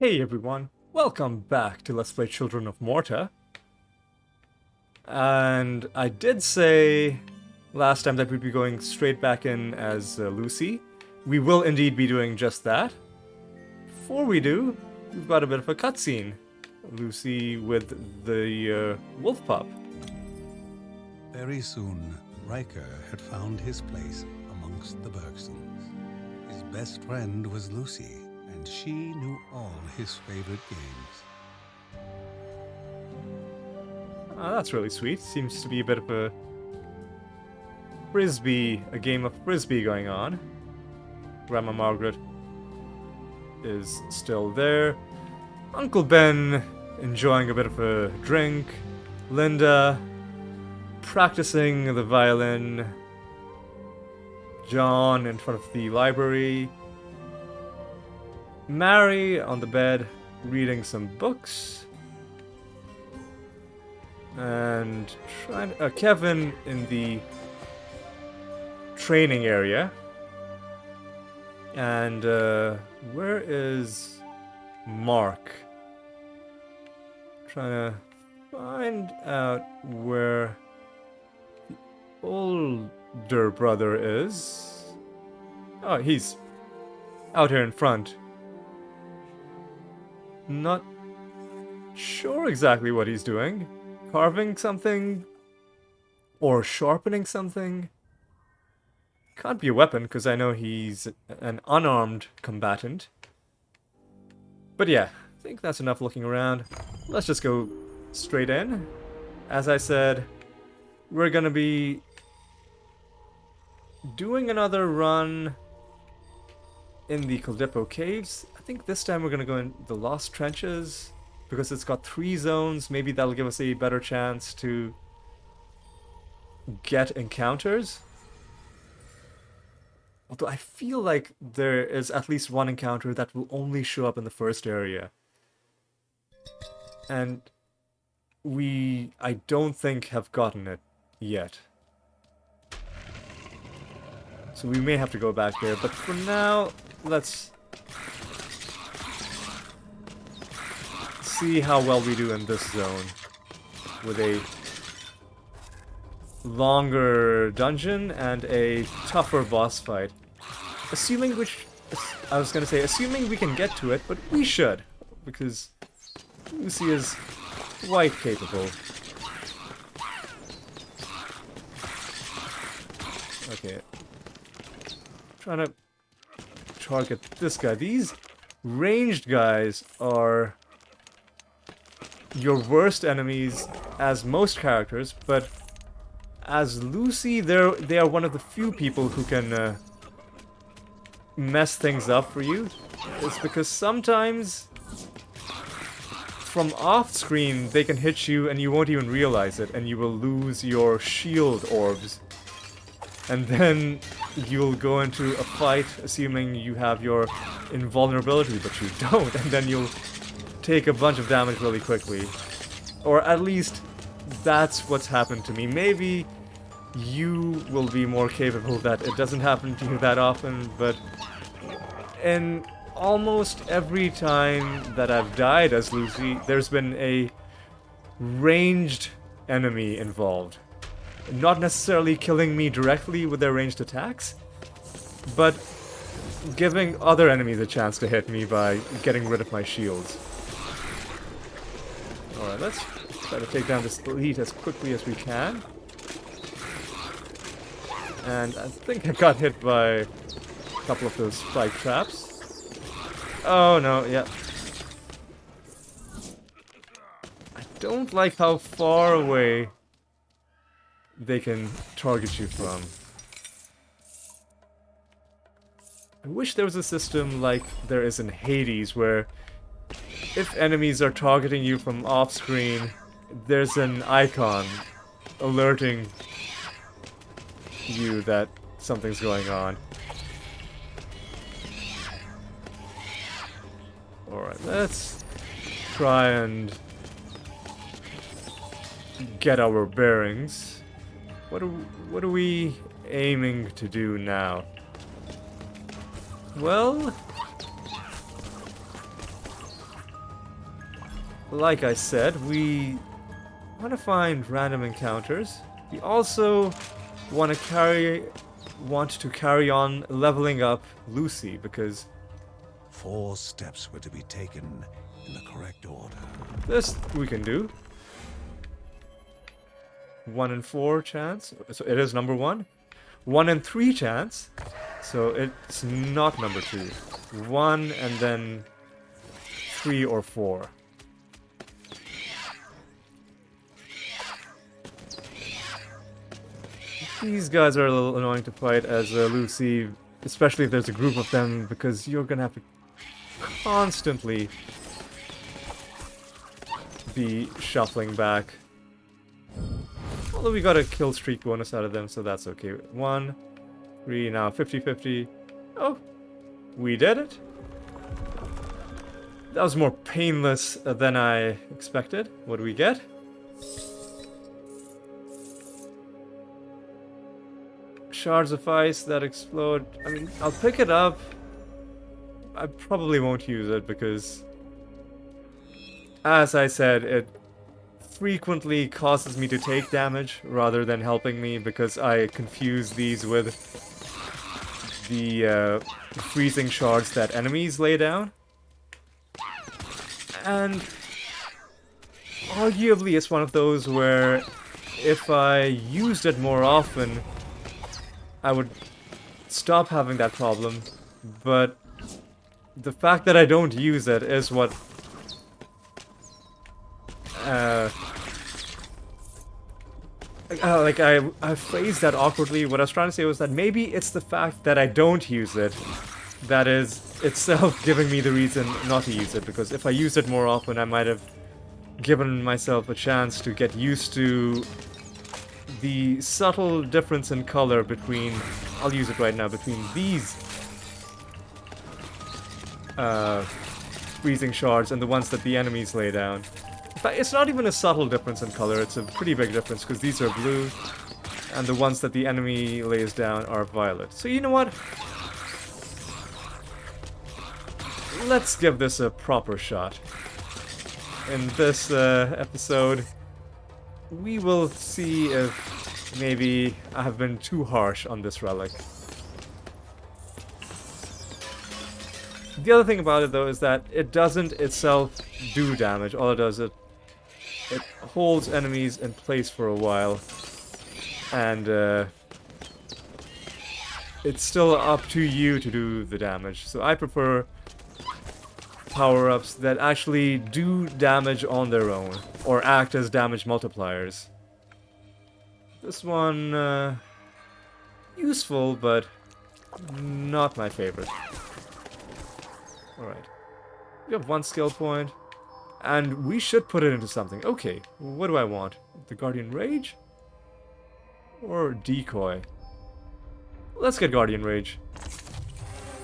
Hey everyone, welcome back to Let's Play Children of Morta. And I did say last time that we'd be going straight back in as Lucy. We will indeed be doing just that. Before we do, we've got a bit of a cutscene. Lucy with the wolf pup. Very soon, Riker had found his place amongst the Bergsons. His best friend was Lucy, and she knew all his favorite games. Oh, that's really sweet. Seems to be a bit of a game of frisbee going on. Grandma Margaret is still there. Uncle Ben enjoying a bit of a drink. Linda practicing the violin. John in front of the library. Mary on the bed reading some books. And Kevin in the training area. And where is Mark? Trying to find out where the older brother is. Oh, he's out here in front. Not sure exactly what he's doing. Carving something? Or sharpening something? Can't be a weapon, because I know he's an unarmed combatant. But yeah, I think that's enough looking around. Let's just go straight in. As I said, we're gonna be doing another run in the Caeldippo Caves. I think this time we're gonna go in the Lost Trenches, because it's got 3 zones. Maybe that'll give us a better chance to get encounters. Although I feel like there is at least one encounter that will only show up in the first area. And I don't think, have gotten it yet. So we may have to go back there, but for now, let's see how well we do in this zone with a longer dungeon and a tougher boss fight. Assuming we can get to it, but we should, because Lucy is quite capable. Okay. Trying to target this guy. These ranged guys are your worst enemies as most characters, but as Lucy, they are one of the few people who can mess things up for you. It's because sometimes from off-screen they can hit you and you won't even realize it, and you will lose your shield orbs. And then you'll go into a fight assuming you have your invulnerability, but you don't, and then you'll take a bunch of damage really quickly. Or at least that's what's happened to me. Maybe you will be more capable that it doesn't happen to you that often, but in almost every time that I've died as Lucy, there's been a ranged enemy involved. Not necessarily killing me directly with their ranged attacks, but giving other enemies a chance to hit me by getting rid of my shields. Alright, let's try to take down this elite as quickly as we can. And I think I got hit by a couple of those spike traps. Oh no, yeah. I don't like how far away they can target you from. I wish there was a system like there is in Hades, where if enemies are targeting you from off-screen, there's an icon alerting you that something's going on. Alright, let's try and get our bearings. What are we aiming to do now? Well, like I said, we want to find random encounters. We also want to carry on leveling up Lucy, because 4 steps were to be taken in the correct order. this we can do. 1 in 4 chance, so it is number 1. 1 in 3 chance, so it's not number 2. 1 and then 3 or 4. These guys are a little annoying to fight as Lucy, especially if there's a group of them, because you're gonna have to constantly be shuffling back. Although we got a kill streak bonus out of them, so that's okay. 1, 3, now 50-50. Oh, we did it. That was more painless than I expected. What do we get? Shards of ice that explode. I mean, I'll pick it up. I probably won't use it because, as I said, it frequently causes me to take damage rather than helping me, because I confuse these with the freezing shards that enemies lay down. And arguably it's one of those where if I used it more often, I would stop having that problem, but the fact that I don't use it is what like I phrased that awkwardly. What I was trying to say was that maybe it's the fact that I don't use it that is itself giving me the reason not to use it, because if I used it more often, I might have given myself a chance to get used to the subtle difference in color between, I'll use it right now, between these freezing shards and the ones that the enemies lay down. In fact, it's not even a subtle difference in color, it's a pretty big difference, because these are blue, and the ones that the enemy lays down are violet. So you know what? Let's give this a proper shot. In this episode, we will see if maybe I have been too harsh on this relic. The other thing about it, though, is that it doesn't itself do damage. All it does, it holds enemies in place for a while, and it's still up to you to do the damage. So I prefer power-ups that actually do damage on their own, or act as damage multipliers. This one, useful, but not my favorite. Alright. We have 1 skill point, and we should put it into something. Okay, what do I want? The Guardian Rage? Or Decoy? Let's get Guardian Rage,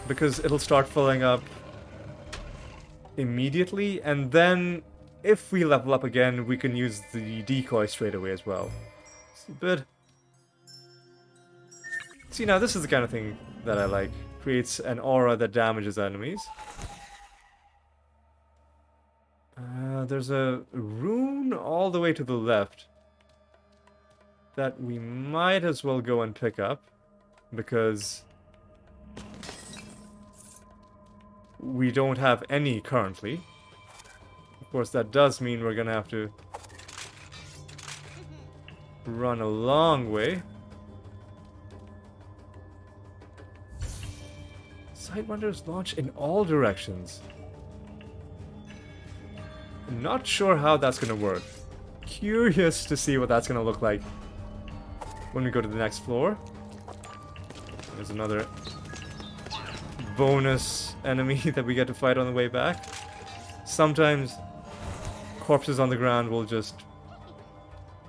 because it'll start filling up immediately, and then if we level up again, we can use the Decoy straight away as well. It's a bit... See, now this is the kind of thing that I like. Creates an aura that damages enemies. There's a rune all the way to the left that we might as well go and pick up, because we don't have any currently. Of course, that does mean we're gonna have to run a long way. Sidewinders launch in all directions. Not sure how that's gonna work. Curious to see what that's gonna look like when we go to the next floor. There's another bonus enemy that we get to fight on the way back. Sometimes corpses on the ground will just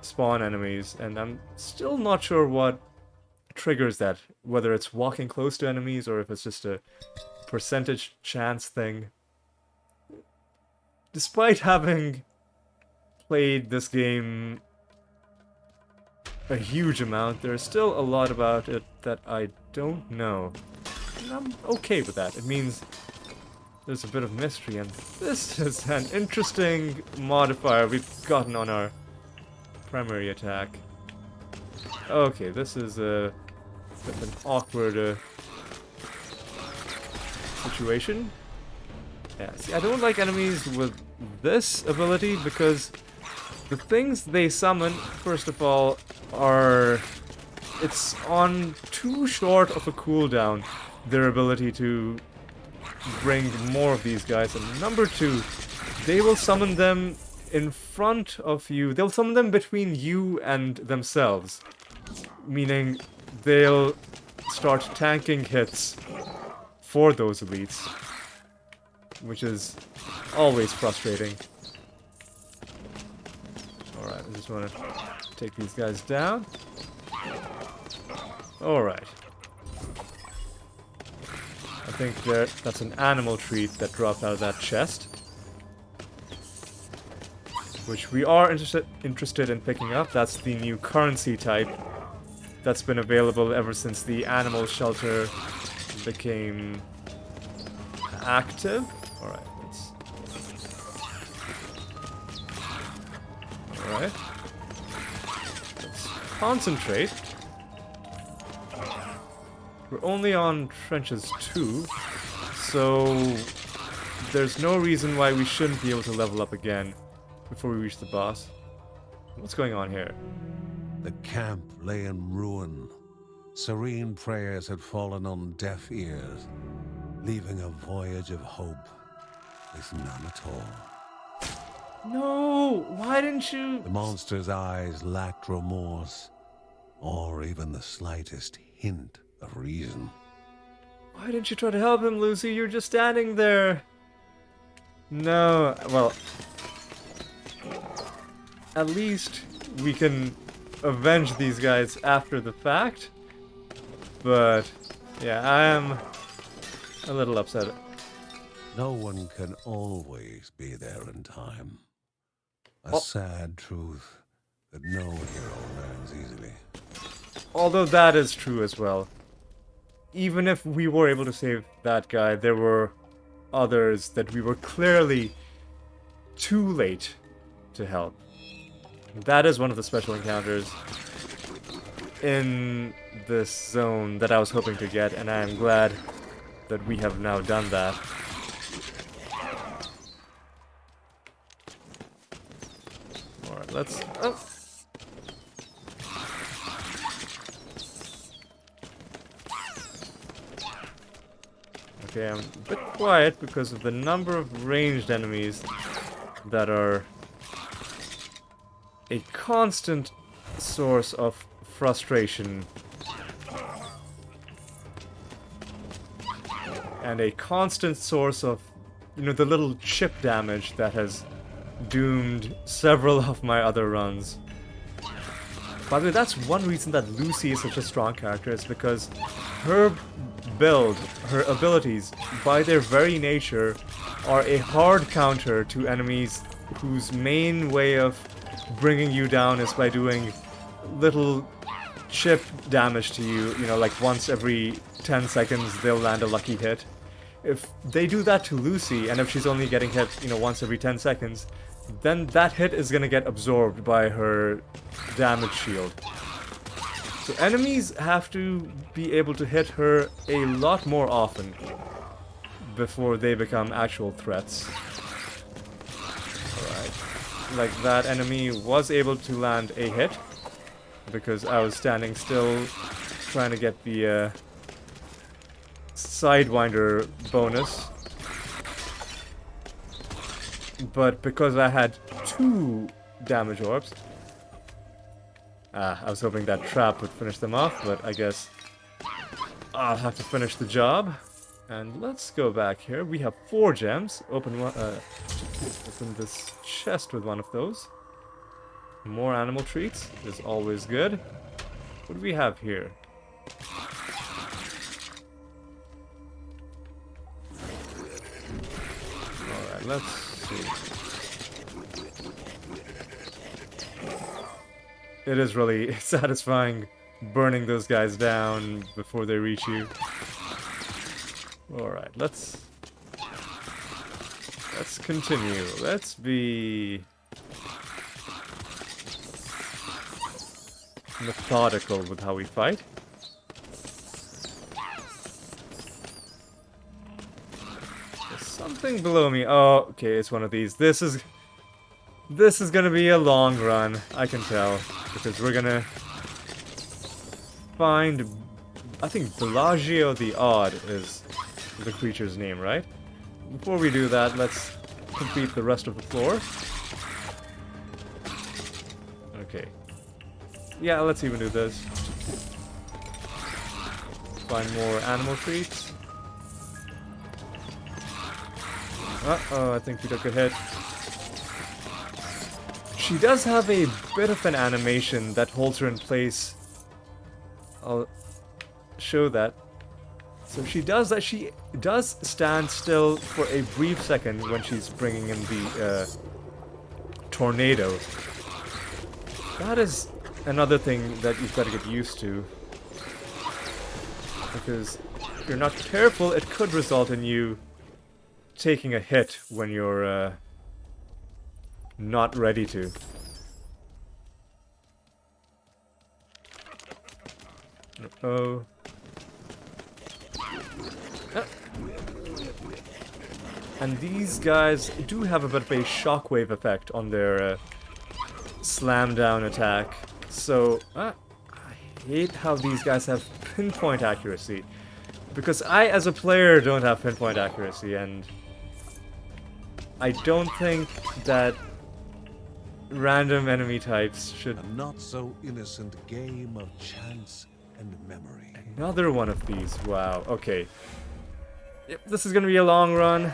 spawn enemies, and I'm still not sure what triggers that. Whether it's walking close to enemies or if it's just a percentage chance thing. Despite having played this game a huge amount, there's still a lot about it that I don't know. And I'm okay with that. It means there's a bit of mystery, and this is an interesting modifier we've gotten on our primary attack. Okay, this is a bit of an awkward situation. Yeah, see, I don't like enemies with this ability because the things they summon, first of all, are... It's on too short of a cooldown, their ability to bring more of these guys. And number two, they will summon them in front of you. They'll summon them between you and themselves. Meaning they'll start tanking hits for those elites. Which is always frustrating. Alright, I just want to take these guys down. Alright. I think that's an animal treat that dropped out of that chest. Which we are interested in picking up. That's the new currency type that's been available ever since the animal shelter became active. Alright, Alright. Let's concentrate. We're only on trenches 2, so there's no reason why we shouldn't be able to level up again before we reach the boss. What's going on here? The camp lay in ruin. Serene prayers had fallen on deaf ears, leaving a voyage of hope with none at all. No! Why didn't you... The monster's eyes lacked remorse, or even the slightest hint of reason. Why didn't you try to help him, Lucy? You're just standing there. No, well... At least we can avenge these guys after the fact. But, yeah, I am a little upset. No one can always be there in time. A sad truth that no hero learns easily. Although that is true as well. Even if we were able to save that guy, there were others that we were clearly too late to help. That is one of the special encounters in this zone that I was hoping to get, and I am glad that we have now done that. Alright, let's... Oh. Okay, I'm a bit quiet because of the number of ranged enemies that are a constant source of frustration and a constant source of, you know, the little chip damage that has doomed several of my other runs. By the way, that's one reason that Lucy is such a strong character, is because her build, her abilities, by their very nature, are a hard counter to enemies whose main way of bringing you down is by doing little chip damage to you, you know, like once every 10 seconds they'll land a lucky hit. If they do that to Lucy, and if she's only getting hit, you know, once every 10 seconds, then that hit is gonna get absorbed by her damage shield. So enemies have to be able to hit her a lot more often before they become actual threats. Alright. Like that enemy was able to land a hit because I was standing still trying to get the Sidewinder bonus. But because I had 2 damage orbs, I was hoping that trap would finish them off, but I guess I'll have to finish the job. And let's go back here. We have 4 gems. Open this chest with one of those. More animal treats is always good. What do we have here? Alright, let's see. It is really satisfying burning those guys down before they reach you. Alright, let's let's continue. Let's be methodical with how we fight. There's something below me. Oh, okay, it's one of these. This is gonna be a long run, I can tell, because we're gonna find, I think Bellagio the Odd is the creature's name, right? Before we do that, let's complete the rest of the floor. Okay. Yeah, let's even do this. Find more animal treats. Uh-oh, I think we took a hit. She does have a bit of an animation that holds her in place. I'll show that. So she does that. She does stand still for a brief second when she's bringing in the tornado. That is another thing that you've got to get used to. Because if you're not careful, it could result in you taking a hit when you're not ready to. Uh-oh. Ah. And these guys do have a bit of a shockwave effect on their slam down attack. So, I hate how these guys have pinpoint accuracy. Because I, as a player, don't have pinpoint accuracy, and I don't think that random enemy types should... A not so innocent game of chance and memory. Another one of these, wow, okay. Yep, this is gonna be a long run.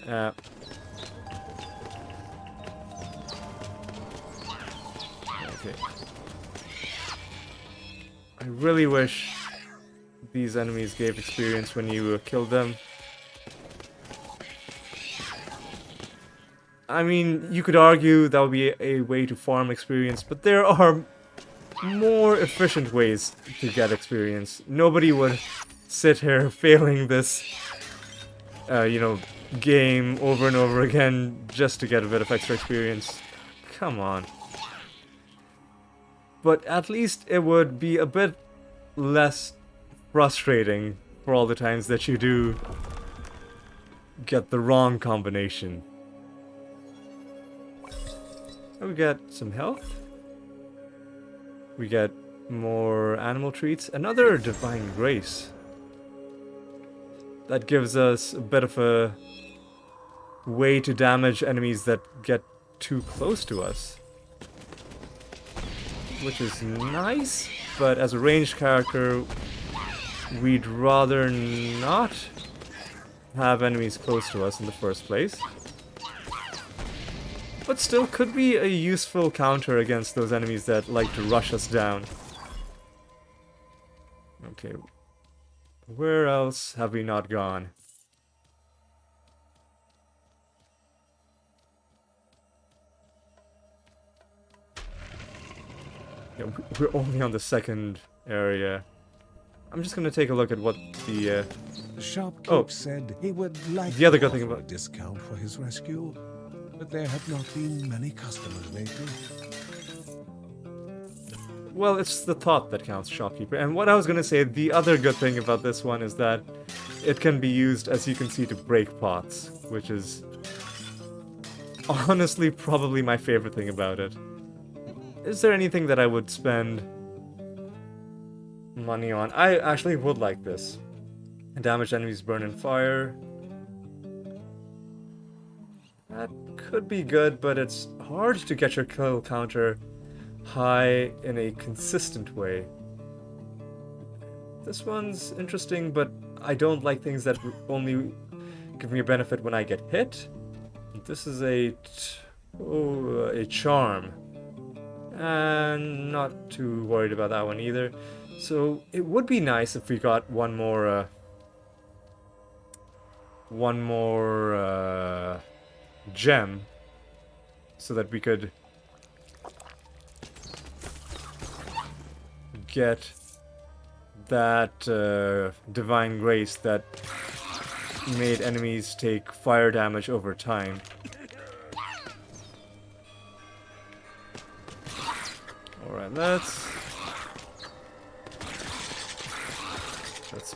Okay. I really wish these enemies gave experience when you killed them. I mean, you could argue that would be a way to farm experience, but there are more efficient ways to get experience. Nobody would sit here failing this, you know, game over and over again just to get a bit of extra experience. Come on. But at least it would be a bit less frustrating for all the times that you do get the wrong combination. We get some health. We get more animal treats. Another Divine Grace. That gives us a bit of a way to damage enemies that get too close to us. Which is nice, but as a ranged character, we'd rather not have enemies close to us in the first place. But still could be a useful counter against those enemies that like to rush us down. Okay. Where else have we not gone? Yeah, we're only on the second area. I'm just gonna take a look at what the shopkeep said he would like the other good to thing offer about a discount for his rescue, but there have not been many customers lately. well, it's the thought that counts, shopkeeper. And what I was gonna say, the other good thing about this one is that it can be used, as you can see, to break pots, which is honestly probably my favorite thing about it. Is there anything that I would spend money on? I actually would like this. Damaged enemies burn in fire. That could be good, but it's hard to get your kill counter high in a consistent way. This one's interesting, but I don't like things that only give me a benefit when I get hit. This is a charm. And not too worried about that one either. So it would be nice if we got one more gem, so that we could get that Divine Grace that made enemies take fire damage over time. Alright, let's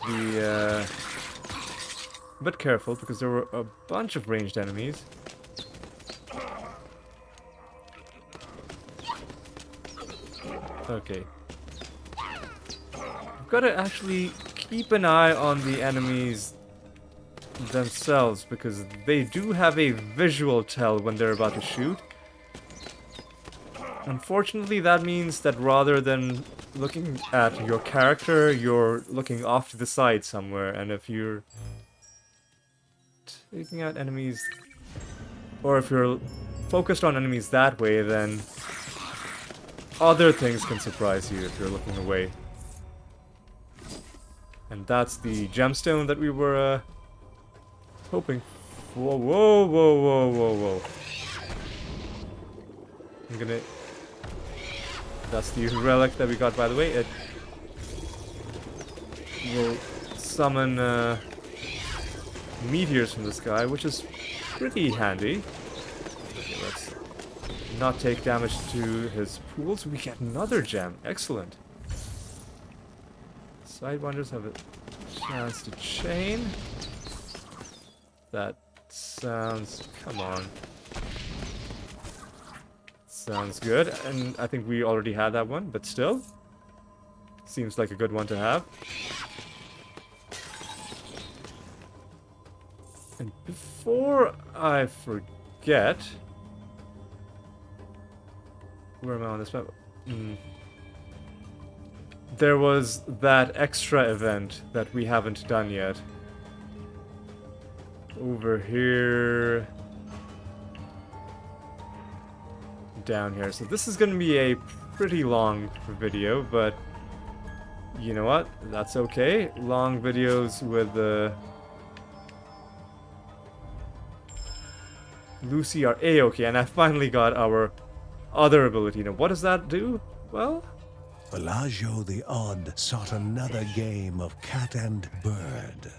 be a bit careful because there were a bunch of ranged enemies. Okay. I've got to actually keep an eye on the enemies themselves because they do have a visual tell when they're about to shoot. Unfortunately, that means that rather than looking at your character, you're looking off to the side somewhere, and if you're taking out enemies, or if you're focused on enemies that way, then other things can surprise you if you're looking away. And that's the gemstone that we were hoping for. Whoa, whoa, whoa, whoa, whoa. I'm gonna... That's the relic that we got, by the way. It will summon meteors from the sky, which is pretty handy. Okay, let's not take damage to his pools. We get another gem. Excellent. Sidewinders have a chance to chain. That sounds... Come on. Sounds good, and I think we already had that one, but still. Seems like a good one to have. And before I forget... Where am I on this map? There was that extra event that we haven't done yet. Over here... down here. So this is going to be a pretty long video, but you know what? That's okay. Long videos with Lucy are a-okay, and I finally got our other ability. Now, what does that do? Well... Bellagio the Odd sought another game of cat and bird.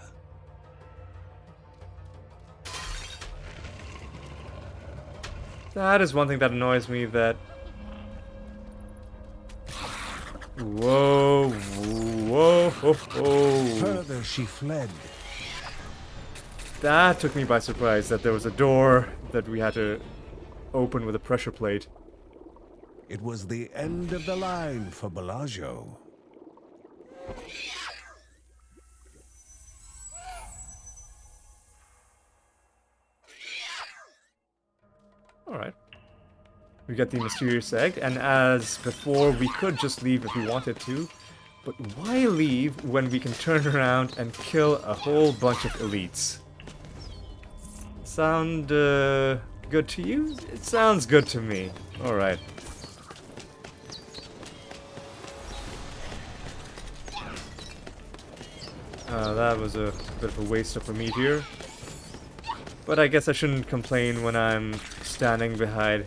That is one thing that annoys me, that... Whoa, whoa, ho, ho. Further she fled. That took me by surprise, that there was a door that we had to open with a pressure plate. It was the end of the line for Bellagio. Alright. We got the mysterious egg, and as before, we could just leave if we wanted to. But why leave when we can turn around and kill a whole bunch of elites? Sound good to you? It sounds good to me. Alright. That was a bit of a waste of a meteor. But I guess I shouldn't complain when I'm standing behind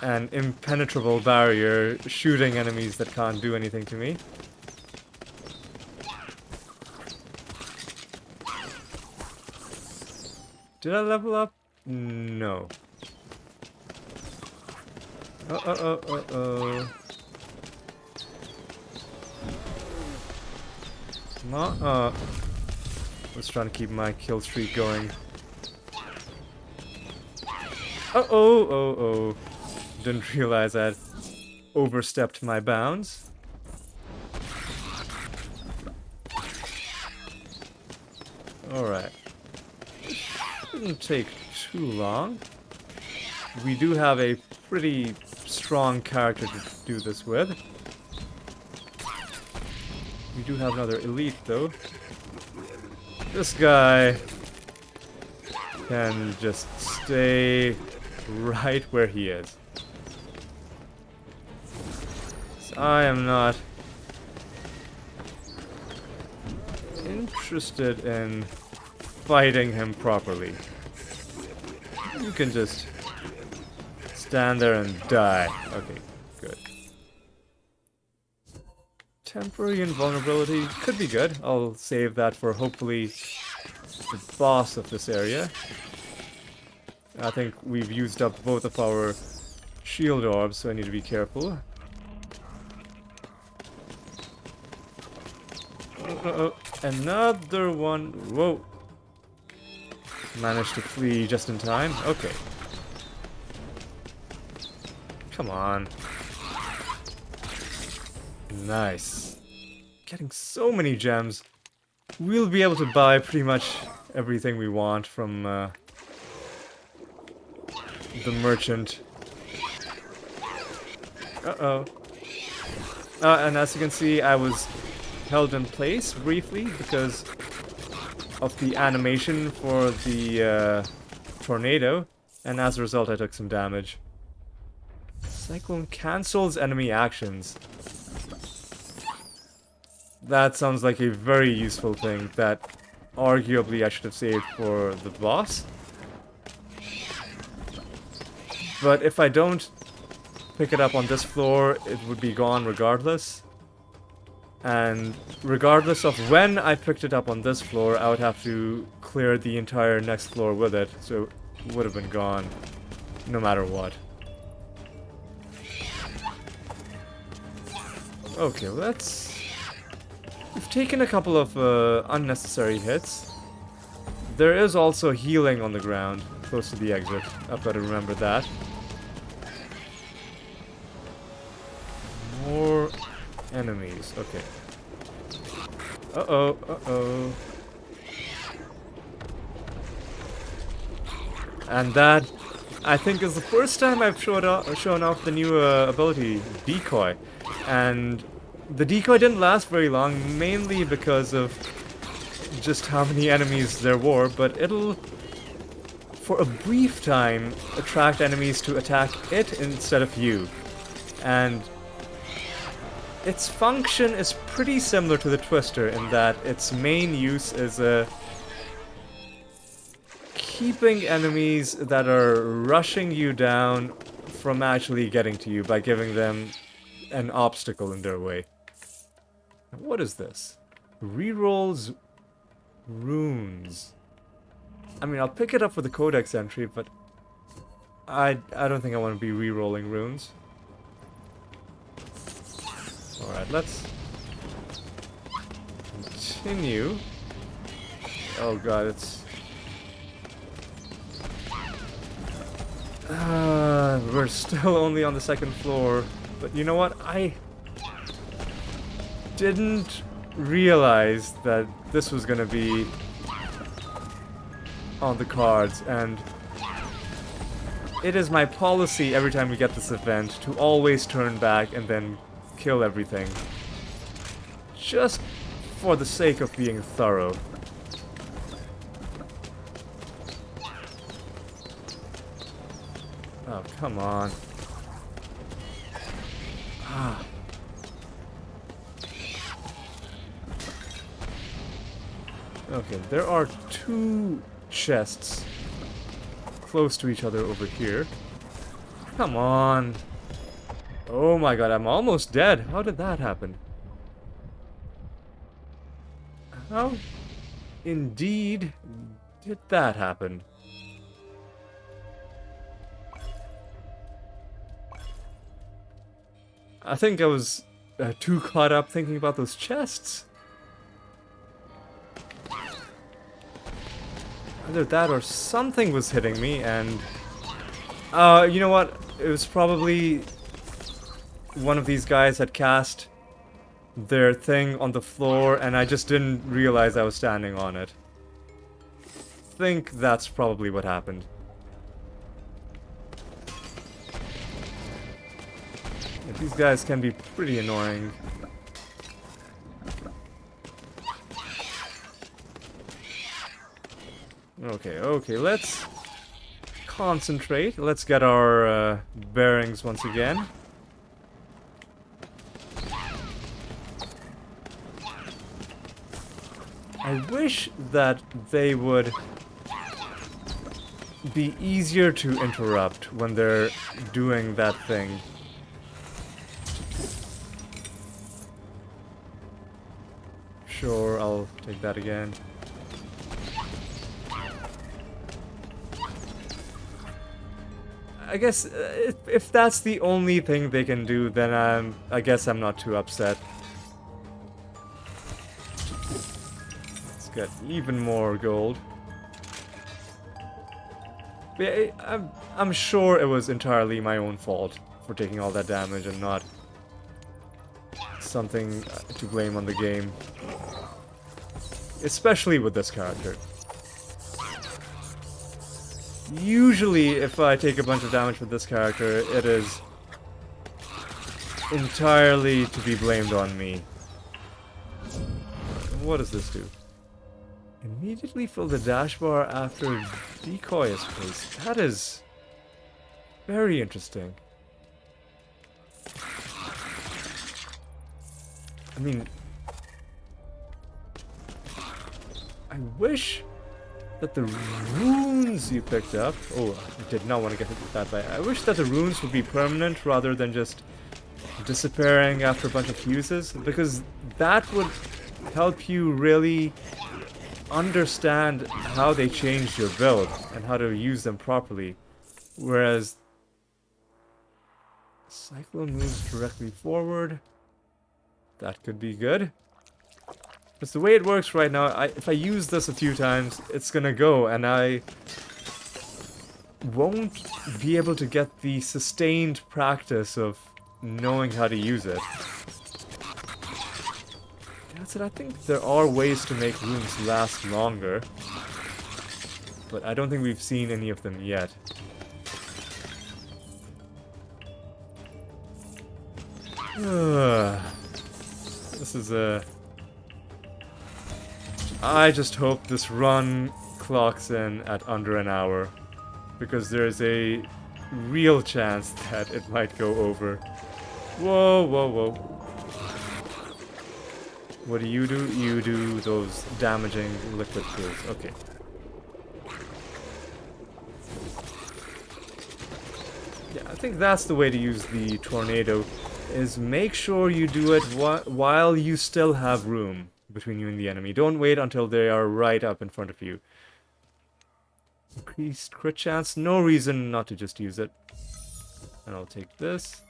an impenetrable barrier, shooting enemies that can't do anything to me. Did I level up? No. Let's try to keep my kill streak going. Oh. Didn't realize I'd overstepped my bounds. Alright. Shouldn't take too long. We do have a pretty strong character to do this with. We do have another elite, though. This guy can just stay right where he is. So I am not interested in fighting him properly. You can just stand there and die. Okay, good. Temporary invulnerability could be good. I'll save that for hopefully the boss of this area. I think we've used up both of our shield orbs, so I need to be careful. Uh-oh, another one. Whoa. Managed to flee just in time. Okay. Come on. Nice. Getting so many gems. We'll be able to buy pretty much everything we want from the merchant. Uh-oh. And as you can see, I was held in place briefly because of the animation for the tornado, and as a result I took some damage. Cyclone cancels enemy actions. That sounds like a very useful thing that arguably I should have saved for the boss. But if I don't pick it up on this floor, it would be gone regardless. And regardless of when I picked it up on this floor, I would have to clear the entire next floor with it, so it would have been gone no matter what. Okay, we've taken a couple of unnecessary hits. There is also healing on the ground close to the exit. I've got to remember that. More enemies. Okay. Uh-oh, uh-oh. And that, I think, is the first time I've shown off the new ability, Decoy. And the decoy didn't last very long, mainly because of just how many enemies there were, but it'll, for a brief time, attract enemies to attack it instead of you. And its function is pretty similar to the Twister in that its main use is keeping enemies that are rushing you down from actually getting to you by giving them an obstacle in their way. What is this? Rerolls runes. I mean, I'll pick it up for the codex entry, but I don't think I want to be re-rolling runes. Alright, let's continue. Oh god, it's... we're still only on the second floor. But you know what? I didn't realize that this was gonna be on the cards, and it is my policy every time we get this event to always turn back and then kill everything. Just for the sake of being thorough. Oh, come on. Ah. Okay, there are two chests close to each other over here. Come on. Oh my god, I'm almost dead. How did that happen? How indeed did that happen? I think I was too caught up thinking about those chests. Either that or something was hitting me, and... you know what? It was probably one of these guys had cast their thing on the floor, and I just didn't realize I was standing on it. I think that's probably what happened. Yeah, these guys can be pretty annoying. Okay, let's concentrate. Let's get our bearings once again. I wish that they would be easier to interrupt when they're doing that thing. Sure, I'll take that again. I guess if that's the only thing they can do, then I guess I'm not too upset. Let's get even more gold. But yeah, I'm sure it was entirely my own fault for taking all that damage and not something to blame on the game. Especially with this character. Usually, if I take a bunch of damage with this character, it is entirely to be blamed on me. What does this do? Immediately fill the dash bar after Decoy is placed. That is very interesting. I mean, I wish that the runes you picked up... Oh, I did not want to get hit with that by... I wish that the runes would be permanent rather than just disappearing after a bunch of fuses, because that would help you really understand how they changed your build and how to use them properly. Whereas Cyclone moves directly forward. That could be good. Because the way it works right now, if I use this a few times, it's gonna go, and I won't be able to get the sustained practice of knowing how to use it. That's it. I think there are ways to make runes last longer, but I don't think we've seen any of them yet. This is a... I just hope this run clocks in at under an hour, because there's a real chance that it might go over. Whoa, whoa, whoa. What do? You do those damaging liquid pools. Okay. Yeah, I think that's the way to use the tornado, is make sure you do it while you still have room between you and the enemy. Don't wait until they are right up in front of you. Increased crit chance. No reason not to just use it. And I'll take this.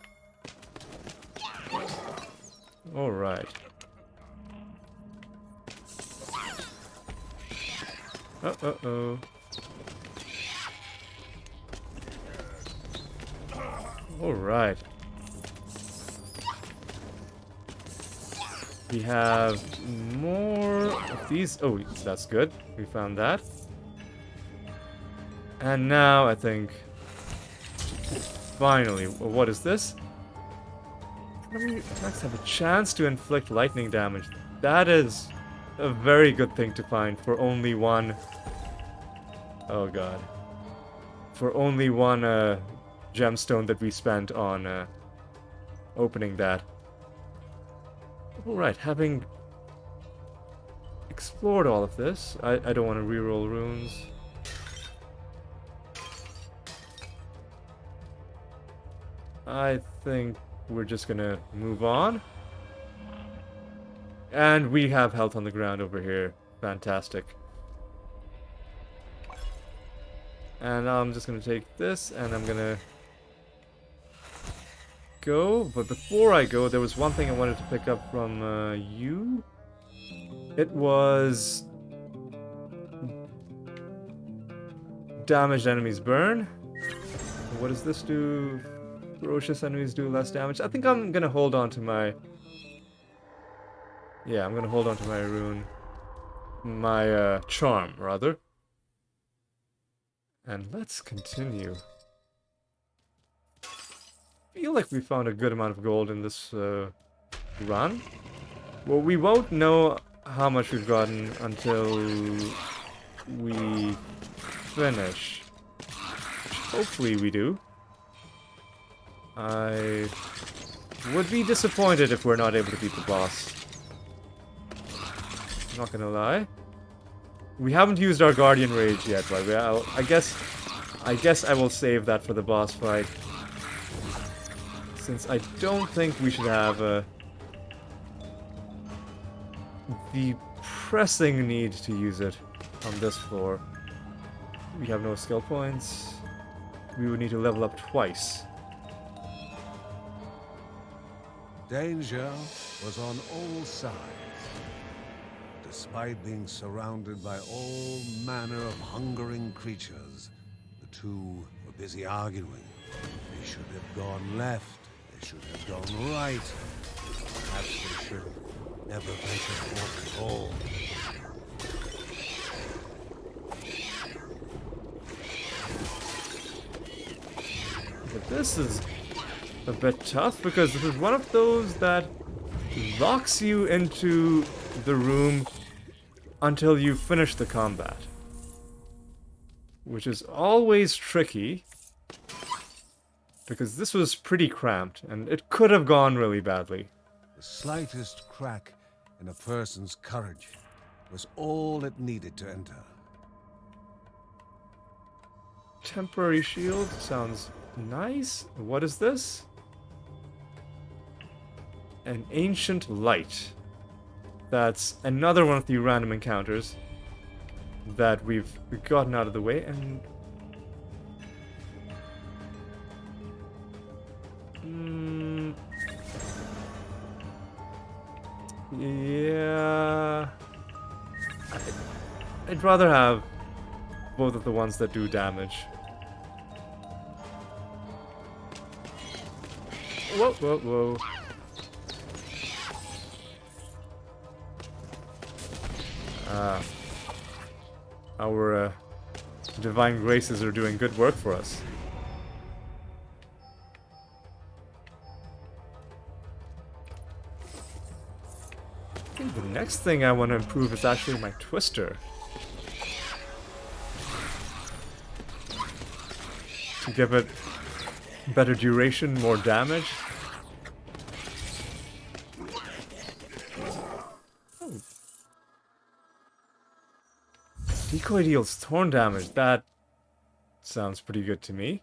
Alright. Uh-oh. Alright. We have more of these. Oh, that's good. We found that. And now, I think... Finally. What is this? Enemy attacks have a chance to inflict lightning damage. That is a very good thing to find for only one... Oh god. For only one gemstone that we spent on opening that. Alright, having explored all of this, I don't want to reroll runes. I think we're just gonna move on. And we have health on the ground over here. Fantastic. And I'm just gonna take this, and I'm gonna go. But before I go, there was one thing I wanted to pick up from you. It was... Damaged enemies burn. What does this do? Ferocious enemies do less damage. I think I'm gonna hold on to my... Yeah, I'm gonna hold on to my rune. My charm, rather. And let's continue. I feel like we found a good amount of gold in this run. Well, we won't know how much we've gotten until we finish. Which hopefully we do. I would be disappointed if we're not able to beat the boss. I'm not gonna lie. We haven't used our Guardian Rage yet, but I guess I will save that for the boss fight. Since I don't think we should have the pressing need to use it on this floor. We have no skill points. We would need to level up twice. Danger was on all sides. Despite being surrounded by all manner of hungering creatures, the two were busy arguing. They should have gone left, they should have gone right. Perhaps they should never venture forth at all. But this is a bit tough because this is one of those that locks you into the room until you finish the combat. Which is always tricky because this was pretty cramped and it could have gone really badly. The slightest crack in a person's courage was all it needed to enter. Temporary shield sounds nice. What is this? An ancient light. That's another one of the random encounters that we've gotten out of the way, and yeah, I'd rather have both of the ones that do damage. Whoa, whoa, whoa. Our divine graces are doing good work for us. I think the next thing I want to improve is actually my twister. To give it better duration, more damage. Decoy deals thorn damage. That sounds pretty good to me.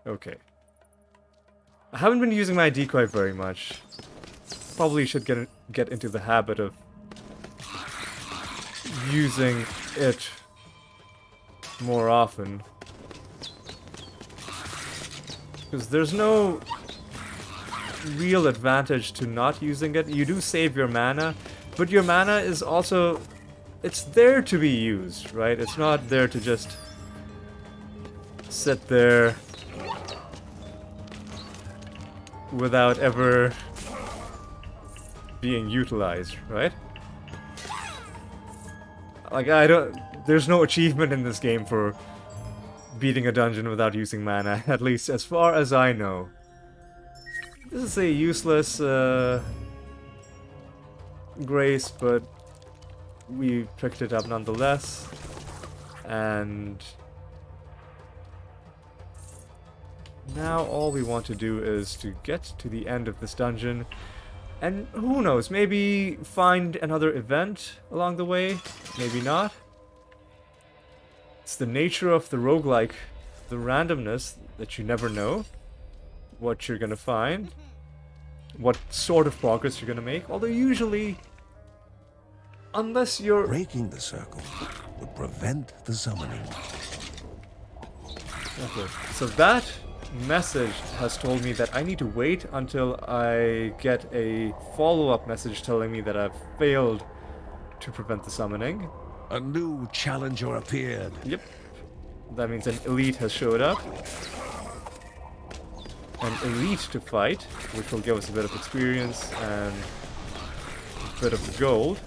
Okay. I haven't been using my decoy very much. Probably should get into the habit of using it more often. Because there's no real advantage to not using it. You do save your mana, but your mana is also... it's there to be used, right? It's not there to just sit there without ever being utilized, right? Like, there's no achievement in this game for beating a dungeon without using mana, at least as far as I know. This is a useless grace, but we picked it up nonetheless, and now all we want to do is to get to the end of this dungeon, and who knows, maybe find another event along the way, maybe not. It's the nature of the roguelike, the randomness, that you never know what you're gonna find, what sort of progress you're gonna make, although usually, unless you're... Breaking the circle would prevent the summoning. Okay, so that message has told me that I need to wait until I get a follow-up message telling me that I've failed to prevent the summoning. A new challenger appeared. Yep. That means an elite has showed up. An elite to fight, which will give us a bit of experience and a bit of gold.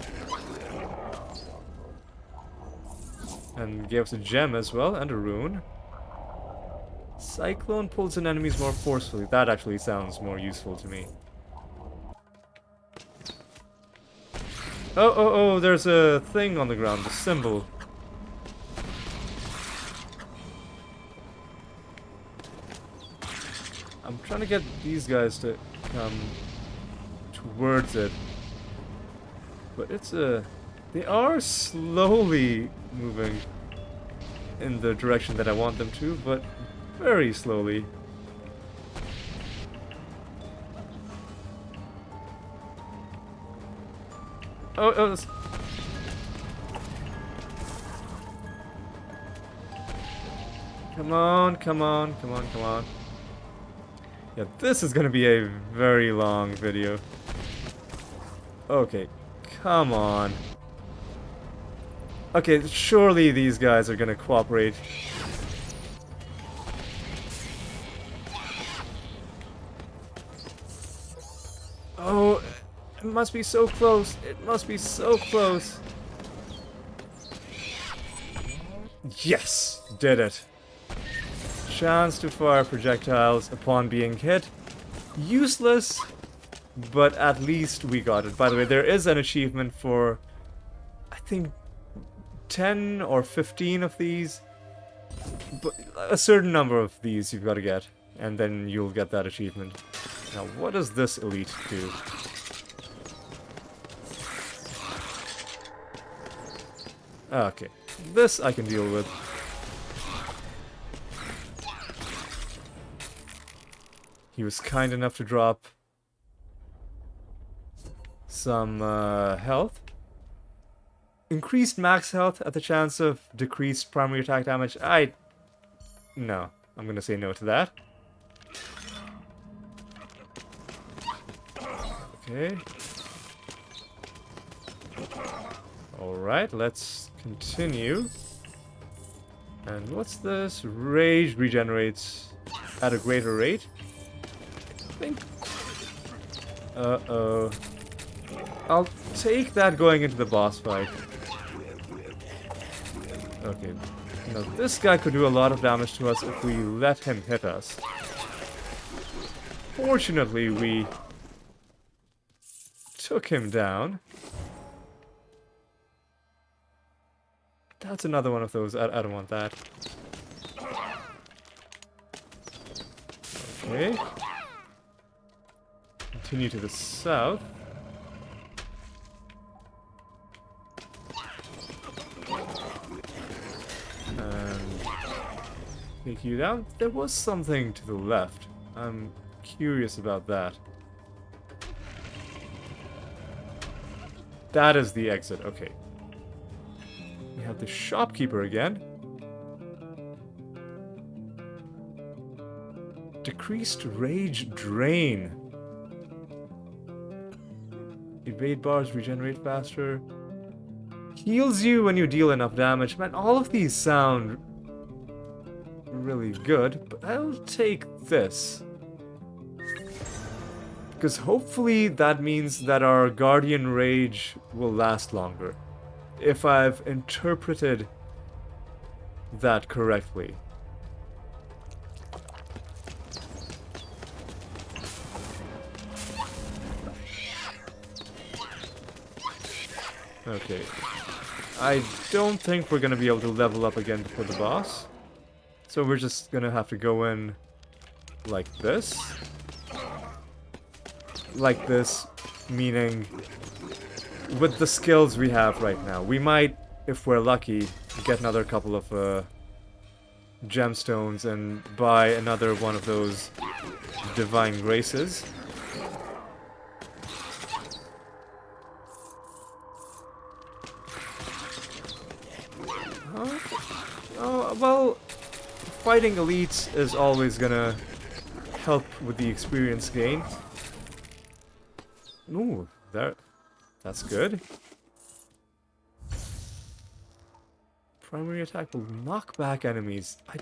And gave us a gem as well, and a rune. Cyclone pulls in enemies more forcefully. That actually sounds more useful to me. Oh, there's a thing on the ground, a symbol. I'm trying to get these guys to come towards it. But it's a... they are slowly moving in the direction that I want them to, but very slowly. Oh, Come on, come on, come on, come on. Yeah, this is gonna be a very long video. Okay, come on. Okay, surely these guys are gonna cooperate. Oh, it must be so close. It must be so close. Yes, did it. Chance to fire projectiles upon being hit. Useless, but at least we got it. By the way, there is an achievement for, I think, 10 or 15 of these. But a certain number of these you've got to get, and then you'll get that achievement. Now, what does this elite do? Okay, this I can deal with. He was kind enough to drop some health. Increased max health at the chance of decreased primary attack damage. No, I'm gonna say no to that. Okay. Alright, let's continue. And what's this? Rage regenerates at a greater rate. I think. Uh-oh. I'll take that going into the boss fight. Okay. Now, this guy could do a lot of damage to us if we let him hit us. Fortunately, we took him down. That's another one of those. I don't want that. Okay. Continue to the south. And take you down. There was something to the left. I'm curious about that. That is the exit. Okay. We have the shopkeeper again. Decreased rage drain. Evade bars regenerate faster. Heals you when you deal enough damage. Man, all of these sound really good, but I'll take this. Because hopefully that means that our Guardian Rage will last longer. If I've interpreted that correctly. Okay. I don't think we're gonna be able to level up again before the boss. So we're just gonna have to go in like this. Like this, meaning with the skills we have right now. We might, if we're lucky, get another couple of gemstones and buy another one of those divine graces. Oh, well, fighting elites is always gonna help with the experience gain. Ooh, that's good. Primary attack will knock back enemies. I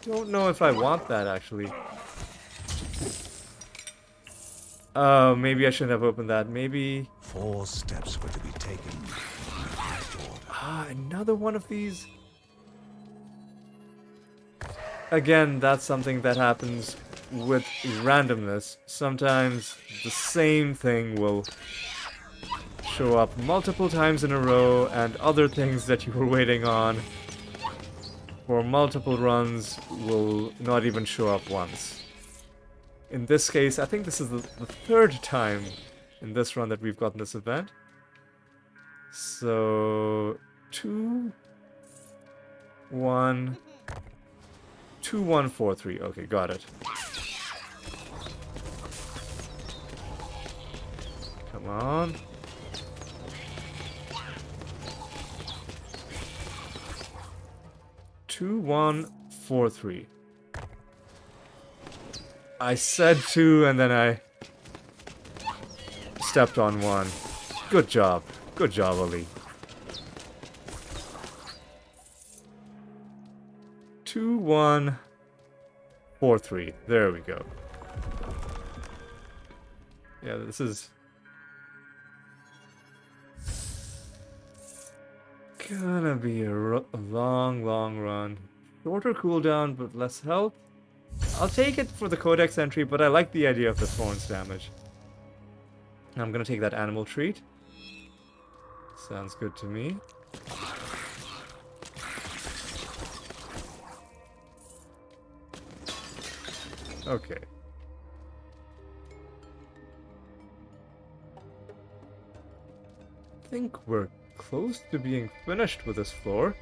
don't know if I want that, actually. Oh, maybe I shouldn't have opened that. Maybe... 4 steps were to be taken. Another one of these? Again, that's something that happens with randomness. Sometimes the same thing will show up multiple times in a row, and other things that you were waiting on for multiple runs will not even show up once. In this case, I think this is the third time in this run that we've gotten this event. So 2 1 2 1 4 3. Okay, got it. Come on. Two, 1, 4-3. I said 2 and then I stepped on 1. Good job. Good job, Ali. 2-1. 4-3. There we go. Yeah, this is gonna be a long, long run. Shorter cooldown, but less health. I'll take it for the codex entry, but I like the idea of the thorns damage. I'm gonna take that animal treat. Sounds good to me. Okay. I think we're close to being finished with this floor.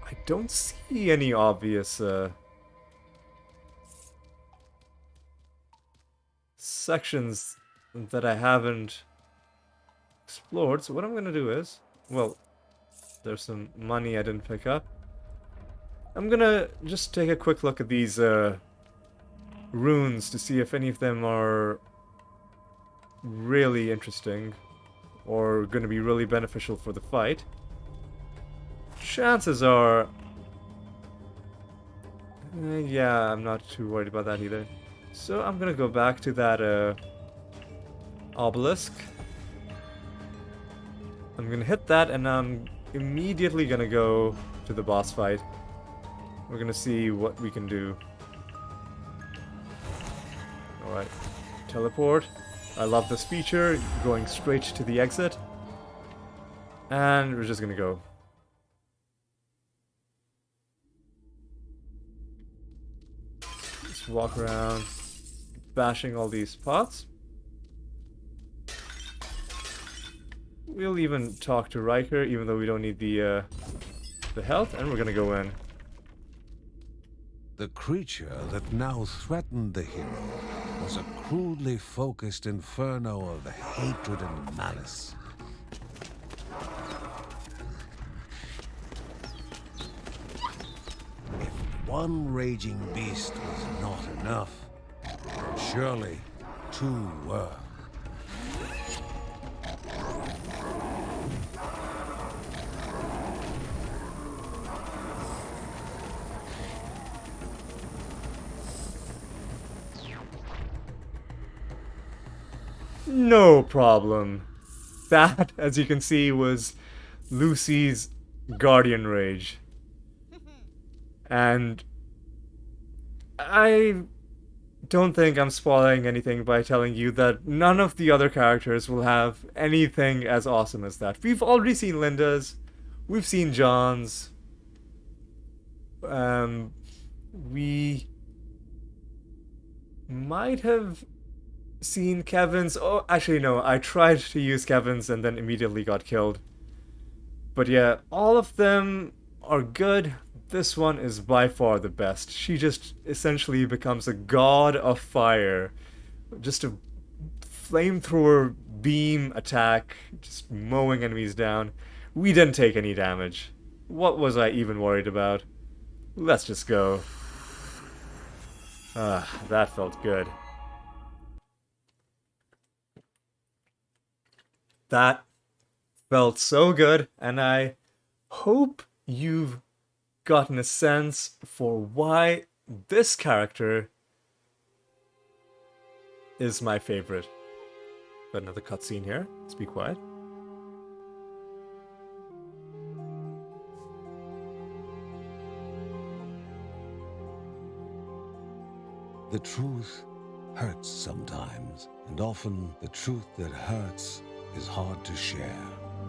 I don't see any obvious sections that I haven't explored. So what I'm gonna do is, well, there's some money I didn't pick up. I'm gonna just take a quick look at these runes to see if any of them are really interesting or going to be really beneficial for the fight. Chances are... yeah, I'm not too worried about that either. So I'm going to go back to that obelisk. I'm going to hit that and I'm immediately going to go to the boss fight. We're going to see what we can do. Alright, teleport. I love this feature, going straight to the exit. And we're just gonna go. Just walk around, bashing all these pots. We'll even talk to Riker, even though we don't need the health, and we're gonna go in. The creature that now threatened the hero was a crudely focused inferno of hatred and malice. If one raging beast was not enough, surely two were. No problem. That, as you can see, was Lucy's Guardian Rage. And I don't think I'm spoiling anything by telling you that none of the other characters will have anything as awesome as that. We've already seen Linda's, we've seen John's, we might have seen Kevin's. Oh, actually no, I tried to use Kevin's and then immediately got killed. But yeah, all of them are good. This one is by far the best. She just essentially becomes a god of fire. Just a flamethrower beam attack, just mowing enemies down. We didn't take any damage. What was I even worried about? Let's just go. Ah, that felt good. That felt so good, and I hope you've gotten a sense for why this character is my favorite. Got another cutscene here. Let's be quiet. The truth hurts sometimes, and often the truth that hurts is hard to share.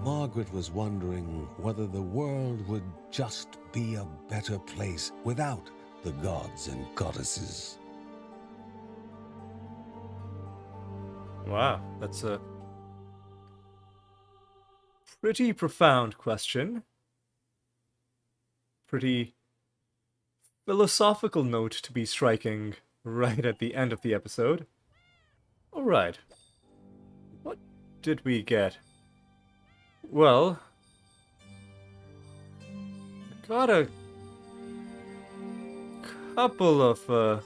Margaret was wondering whether the world would just be a better place without the gods and goddesses. Wow, that's a pretty profound question. Pretty philosophical note to be striking right at the end of the episode. Alright. What did we get? Well, got a couple of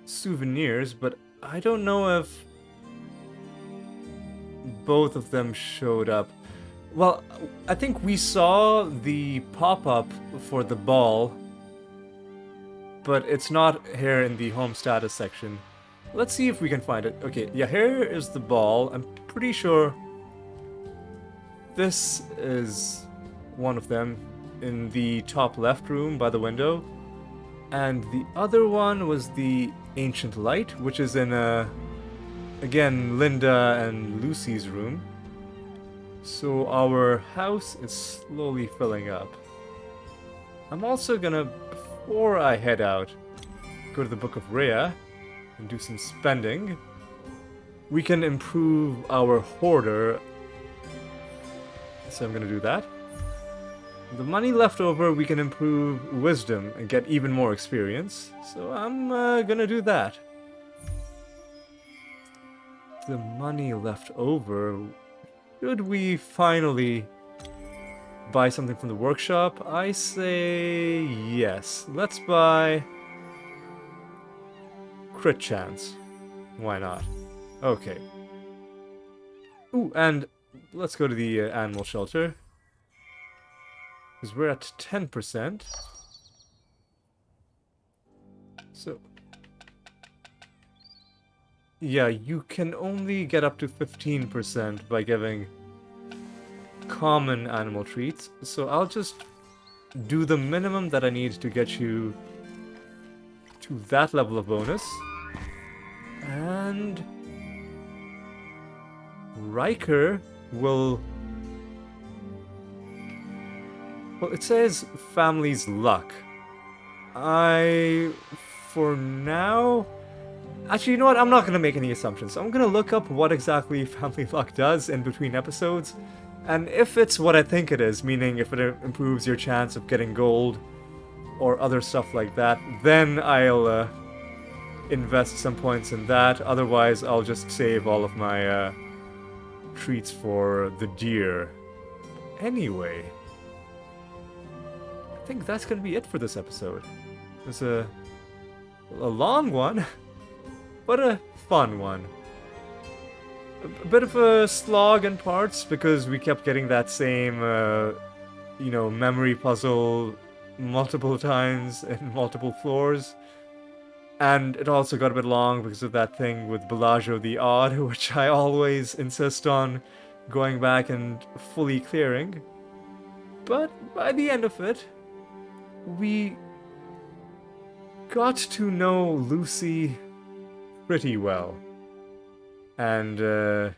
souvenirs, but I don't know if both of them showed up. Well, I think we saw the pop-up for the ball, but it's not here in the home status section. Let's see if we can find it. Okay, yeah, here is the ball. I'm pretty sure this is one of them in the top left room by the window. And the other one was the Ancient Light, which is in, again, Linda and Lucy's room. So our house is slowly filling up. I'm also gonna, before I head out, go to the Book of Rhea and do some spending. We can improve our hoarder, so I'm gonna do that. The money left over, we can improve wisdom and get even more experience, so I'm gonna do that. The money left over, should we finally buy something from the workshop? I say yes. Let's buy crit chance. Why not? Okay. Ooh, and let's go to the animal shelter. Because we're at 10%. So... yeah, you can only get up to 15% by giving common animal treats. So I'll just do the minimum that I need to get you to that level of bonus. And Riker will... well, it says family's luck. For now... actually, you know what? I'm not going to make any assumptions. I'm going to look up what exactly family luck does in between episodes. And if it's what I think it is, meaning if it improves your chance of getting gold or other stuff like that, then I'll invest some points in that. Otherwise, I'll just save all of my treats for the deer. Anyway, I think that's going to be it for this episode. It was a long one, but a fun one. A bit of a slog in parts because we kept getting that same, memory puzzle multiple times in multiple floors. And it also got a bit long because of that thing with Bellagio the Odd, which I always insist on going back and fully clearing. But by the end of it, we got to know Lucy pretty well. And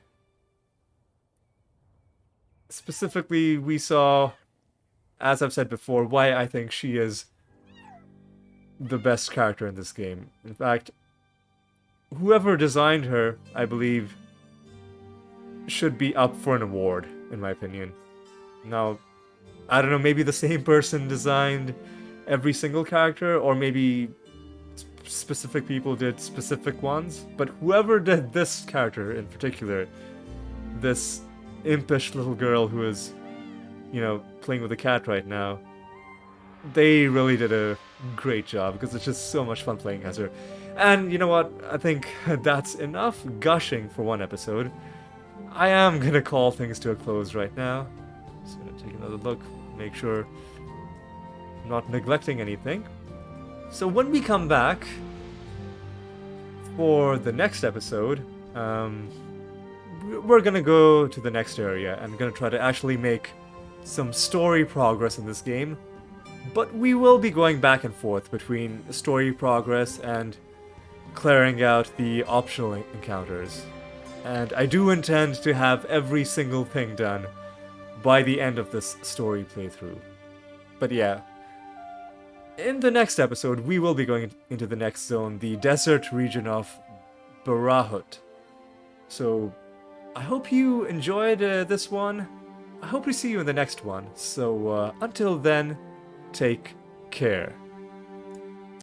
specifically, we saw, as I've said before, why I think she is the best character in this game. In fact, whoever designed her, I believe, should be up for an award, in my opinion. Now, I don't know, maybe the same person designed every single character, or maybe specific people did specific ones, but whoever did this character in particular, this impish little girl who is, playing with a cat right now, they really did a great job, because it's just so much fun playing as her. And you know what? I think that's enough gushing for one episode. I am gonna call things to a close right now. Just gonna take another look, make sure I'm not neglecting anything. So when we come back for the next episode, we're gonna go to the next area and gonna try to actually make some story progress in this game. But we will be going back and forth between story progress and clearing out the optional encounters. And I do intend to have every single thing done by the end of this story playthrough. But yeah, in the next episode, we will be going into the next zone, the desert region of Barahut. So, I hope you enjoyed this one. I hope to see you in the next one. So, until then, take care.